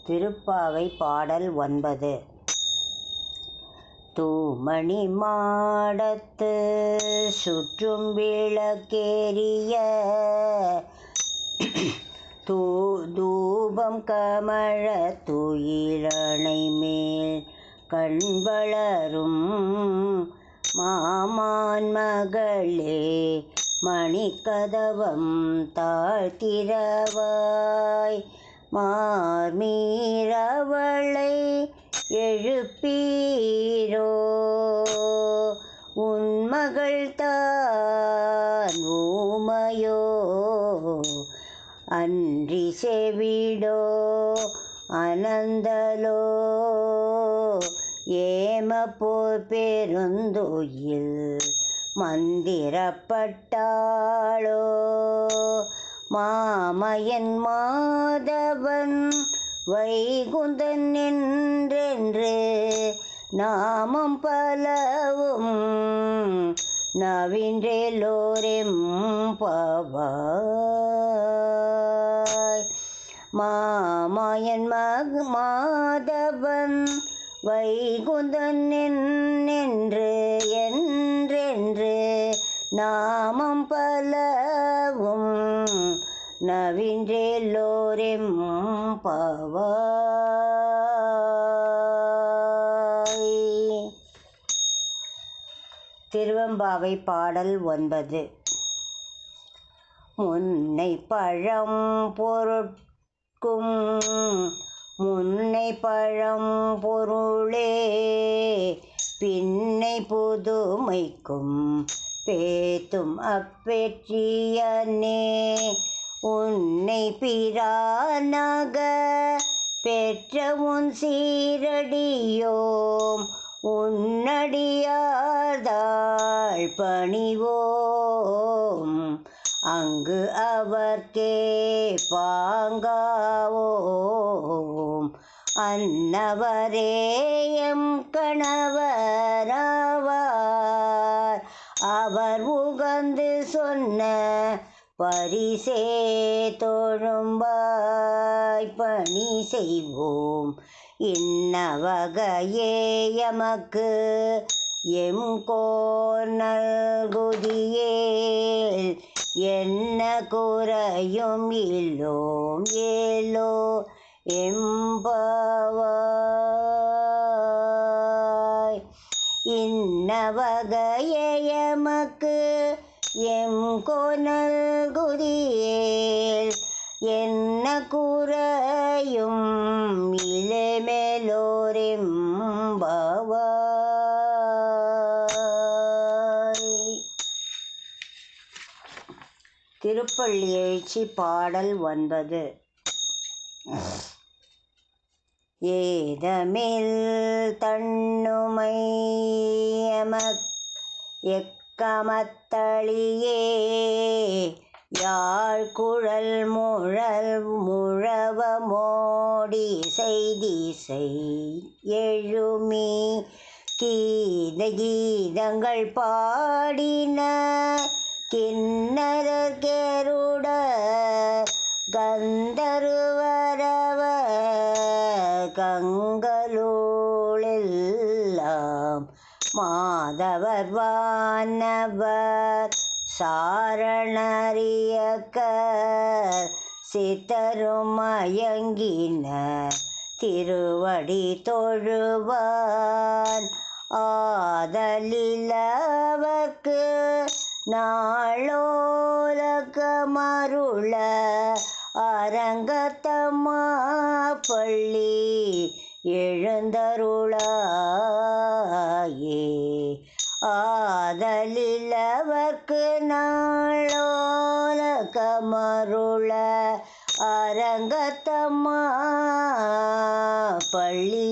திருப்பாவை பாடல் 9. தூமணி மாடத்து சுற்றும் விளக்கேறிய தூபம் கமழ துயிலணை மேல் கண்வளரும் மாமான் மகளே மணிக்கதவம் தாழ்த்திரவாய் மார்மீரவளை எழுப்பீரோ உன்மகள் தான் ஊமையோ அன்றி செவிடோ அனந்தலோ ஏமப்போர் பெருந்துயில் மந்திரப்பட்டாளோ மாமயன் மாதவன் வைகுந்தன் என்றென்று நாமம் பலவும் நவின்றேலோரெம்பாவாய் மாமயன் மாதவன் வைகுந்தன் என்றென்று நாமம் பலவும் நவின்றேலோரெம்பாவாய். திருவெம்பாவை பாடல் 9. முன்னை பழம் பொருட்கும் முன்னை பழம் பொருளே பின்னை புதுமைக்கும் பேத்தும் அப்பெற்றியனே உன்னை பிரானாக பெற்ற உன் சீரடியோம் உன்னடியார்தாள் பணிவோம் அங்கு அவர்க்கே பாங்காவோம் அன்னவரே எம் கணவராவார் அவர் உகந்து சொன்ன பரிசே தொழும்பாய் பணி செய்வோம் இன்னவகையே எமக்கு எம் கோர் நல்குதியேல் என்ன குறையும் இல்லோம் ஏலோ எம்பாவாய். இன்னவகையே எமக்கு எம் கோனல் குதியேல் என்ன குறையும் இளமேலோரெம்பாவாய். திருப்பள்ளி எழுச்சி பாடல் 9. ஏதமில் தன்னுமை எக்கமத்தளியே யாழ்குழல் முழவமோடி செய்திசை எழுமி கீதங்கள் பாடின கிண்ணறர் கெருட கந்தருவரவ கங்களூளெல்லாம் மாதவர் வானவர் சாரணரியக்கர் சித்தரும் மயங்கினர் திருவடி தொழுவான் ஆதலிலவர்க்கு நாளோலகமருள அரங்கத்தம்மா பள்ளி எழுந்தருளாயே ஆதலிலவர்க்கு நாளோலகமருள அரங்கத்தம்மா பள்ளி